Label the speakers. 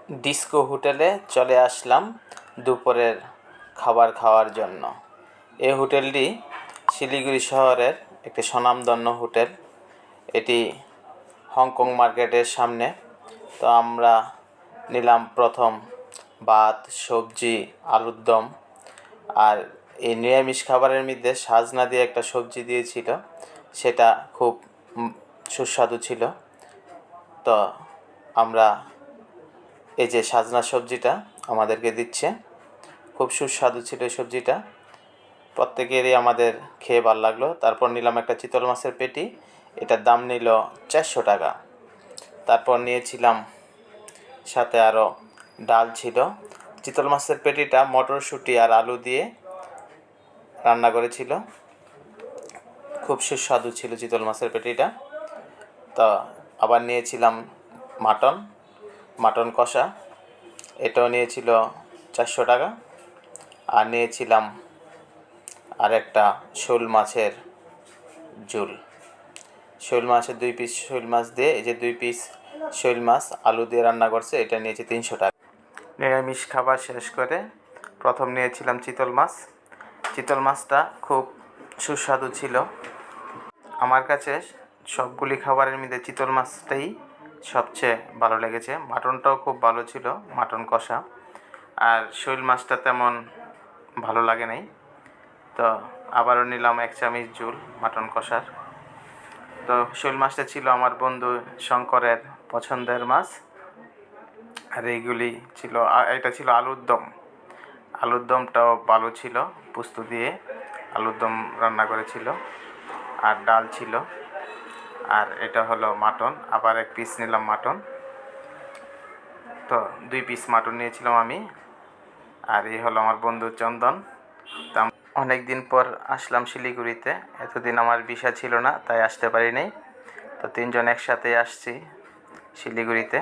Speaker 1: Disco হোটেলে চলে আসলাম দুপুরের খাবার খাওয়ার জন্য। এই হোটেলটি শিলিগুড়ি শহরের একটি স্বনামধন্য হোটেল। এটি হংকং মার্কেটের সামনে। তো আমরা নিলাম প্রথম ভাত, সবজি, আলুর দম। আর এই নিরামিষ খাবারের মধ্যে সাজনা দিয়ে একটা সবজি দিয়েছিল, সেটা খুব সুস্বাদু ছিল। তো আমরা এই যে সাজনা সবজিটা আমাদেরকে দিচ্ছে, খুব সুস্বাদু ছিল এই সবজিটা। প্রত্যেকেরই আমাদের খেয়ে ভালো লাগলো। তারপর নিলাম একটা চিতল মাছের পেটি, এটার দাম নিল 400 টাকা। তারপর নিয়েছিলাম সাথে আরও ডাল ছিল। চিতল মাছের পেটিটা মটরশুঁটি আর আলু দিয়ে রান্না করেছিল, খুব সুস্বাদু ছিল চিতল মাছের পেটিটা। তো আবার নিয়েছিলাম মাটন কষা, এটাও নিয়েছিল 400 টাকা। আর নিয়েছিলাম আর একটা শোল মাছের ঝোল। শোল মাছের 2 পিস শোল মাছ দিয়ে, এই যে 2 পিস শোল মাছ আলু দিয়ে রান্না করছে, এটা নিয়েছে 300 টাকা। নিরামিষ খাবার শেষ করে প্রথম নিয়েছিলাম চিতল মাছ। চিতল মাছটা খুব সুস্বাদু ছিল। আমার কাছে সবগুলি খাবারের মধ্যে চিতল মাছটাই সবচেয়ে ভালো লেগেছে। মাটনটাও খুব ভালো ছিল, মাটন কষা। আর শোল মাছটা তেমন ভালো লাগে নাই। তো আবারও নিলাম 1 চামচ ঝোল মাটন কষার। তো শোল মাছটা ছিল আমার বন্ধু শঙ্করের পছন্দের মাছ। আর এইগুলি ছিল, এটা ছিল আলুর দম। আলুর দমটাও ভালো ছিল, পোস্ত দিয়ে আলুর দম রান্না করেছিল। আর ডাল ছিল। আর এটা হলো মাটন, আবার 1 পিস নিলাম মাটন। তো 2 পিস মাটন নিয়েছিলাম আমি। আর এই হলো আমার বন্ধু চন্দন। তা অনেক দিন পর আসলাম শিলিগুড়িতে। এতদিন আমার ভিসা ছিল না, তাই আসতে পারি নাই। তো 3 জন একসাথে আসছি শিলিগুড়িতে।